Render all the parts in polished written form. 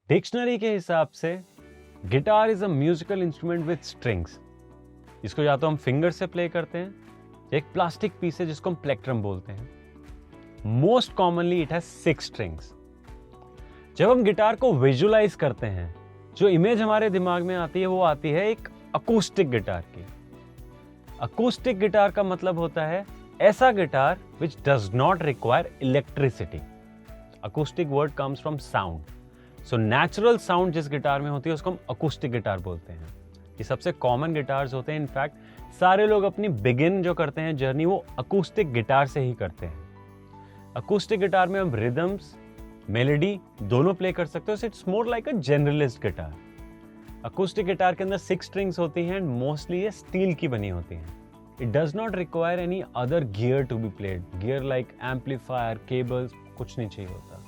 Dictionary के हिसाब से guitar is a musical instrument with strings. इसको या तो हम फिंगर से प्ले करते हैं, एक प्लास्टिक पीस है जिसको हम प्लेक्ट्रम बोलते हैं। Most commonly it has 6 strings. जब हम गिटार को विजुअलाइज करते हैं, जो इमेज हमारे दिमाग में आती है वो आती है एक अकूस्टिक गिटार की। अकूस्टिक गिटार का मतलब होता है ऐसा guitar which does not require electricity. Acoustic word comes from sound. So natural sound जिस गिटार में होती है उसको हम अकूस्टिक गिटार बोलते हैं। ये सबसे कॉमन गिटार्स होते हैं। इनफैक्ट सारे लोग अपनी बिगिन जो करते हैं जर्नी वो अकूस्टिक गिटार से ही करते हैं। अकूस्टिक गिटार में हम रिदम्स, मेलोडी दोनों प्ले कर सकते हो। It's more like a generalist guitar. Acoustic guitar के अंदर 6 स्ट्रिंग्स होती हैं एंड मोस्टली ये स्टील की बनी होती हैं। It does not require any other gear to be played. Gear like amplifier, cables कुछ नहीं चाहिए होता।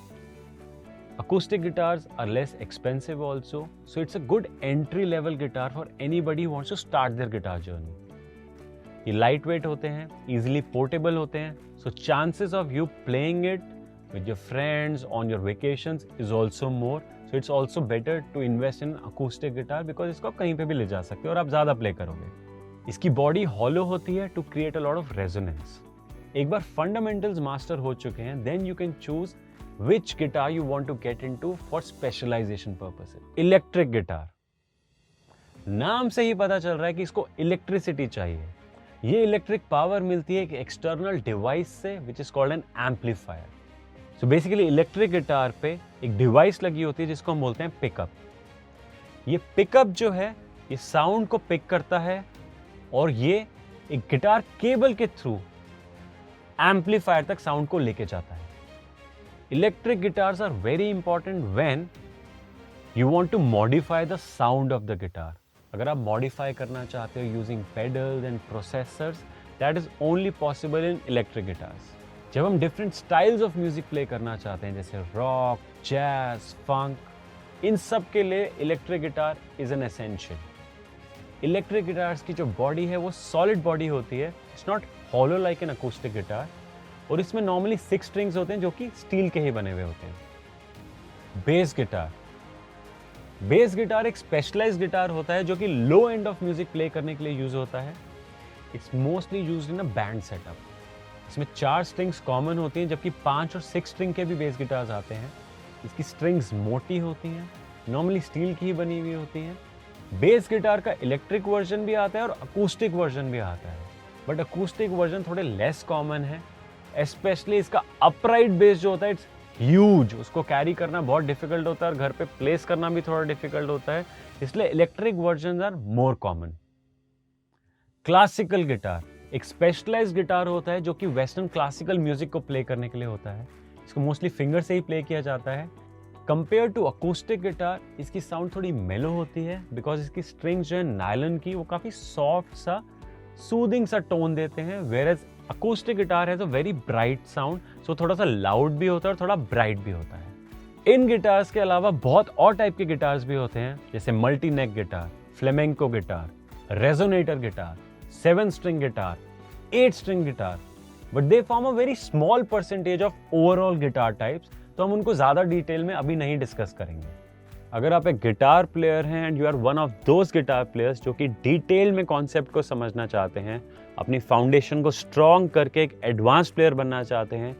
Acoustic guitars are less expensive also, so it's a good entry-level guitar for anybody who wants to start their guitar journey. ये lightweight होते हैं, easily portable होते हैं, so chances of you playing it with your friends on your vacations is also more. So it's also better to invest in acoustic guitar because इसको आप कहीं पे भी ले जा सकते हो और आप ज़्यादा play करोगे। इसकी body hollow होती है to create a lot of resonance. एक बार fundamentals master हो चुके हैं, then you can choose which guitar you want to get into for specialization purposes. Electric guitar. नाम से ही पता चल रहा है कि इसको इलेक्ट्रिसिटी चाहिए। ये इलेक्ट्रिक पावर मिलती है एक एक्सटर्नल डिवाइस से which is called an amplifier. So basically electric guitar पे एक डिवाइस लगी होती है जिसको हम बोलते हैं पिकअप। ये पिकअप जो है ये साउंड को पिक करता है और ये एक गिटार केबल के थ्रू एम्पलीफायर तक साउंड को लेके जाता है। Electric guitars are very important when you want to modify the sound of the guitar. अगर आप modify करना चाहते हो using pedals and processors, that is only possible in electric guitars. जब हम different styles of music play करना चाहते हैं जैसे rock, jazz, funk, इन सब के लिए electric guitar is an essential. Electric guitars की जो body है वो solid body होती है. It's not hollow like an acoustic guitar. और इसमें नॉर्मली 6 स्ट्रिंग्स होते हैं जो कि स्टील के ही बने हुए होते हैं। Bass guitar. बेस गिटार एक स्पेशलाइज्ड गिटार होता है जो कि लो एंड ऑफ म्यूजिक प्ले करने के लिए यूज होता है। It's mostly used in a band setup. इसमें 4 स्ट्रिंग्स कॉमन होती हैं जबकि 5 और 6 स्ट्रिंग के भी बेस गिटार्स आते हैं। इसकी स्ट्रिंग्स मोटी होती हैं, नॉर्मली स्टील की ही बनी हुई होती हैं। बेस गिटार का इलेक्ट्रिक वर्जन भी आता है और अकूस्टिक वर्जन भी आता है, बट अकूस्टिक वर्जन थोड़े लेस कॉमन है। स्पेशली इसका अपराइट बेस जो होता है इट्स ह्यूज, उसको कैरी करना बहुत डिफिकल्ट होता है और घर पे प्लेस करना भी थोड़ा डिफिकल्ट होता है, इसलिए electric version are more common. Classical guitar एक स्पेशलाइज्ड गिटार होता है जो कि वेस्टर्न क्लासिकल म्यूजिक को प्ले करने के लिए होता है। इसको मोस्टली फिंगर से ही प्ले किया जाता है। कंपेयर टू अकूस्टिक गिटार इसकी साउंड थोड़ी मेलो होती है बिकॉज इसकी स्ट्रिंग्स जो है नायलन की वो काफी सॉफ्ट सा सूदिंग सा टोन देते हैं, whereas acoustic guitar has a very bright sound, so थोड़ा सा लाउड भी होता है और थोड़ा ब्राइट भी होता है। इन गिटार्स के अलावा बहुत और टाइप के गिटार्स भी होते हैं जैसे multi neck guitar, flamenco guitar, resonator guitar, 7 string guitar, 8 string guitar, but they form a very small percentage of overall guitar types, तो हम उनको ज्यादा डिटेल में अभी नहीं डिस्कस करेंगे। अगर आप एक गिटार प्लेयर हैं and you are one of those guitar players जो कि डिटेल में कॉन्सेप्ट को समझना चाहते हैं, अपनी फाउंडेशन को स्ट्रॉन्ग करके एक एडवांस प्लेयर बनना चाहते हैं,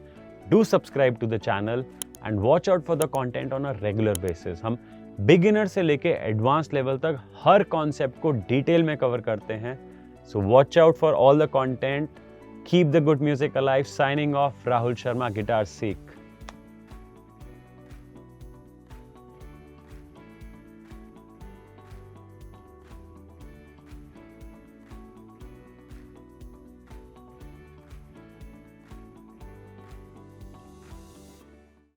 do subscribe to the channel and watch out for the content on a regular basis. हम बिगिनर से लेके एडवांस लेवल तक हर कॉन्सेप्ट को डिटेल में कवर करते हैं। So watch out for all the content. Keep the good music alive. Signing off, Rahul Sharma, guitar सीख।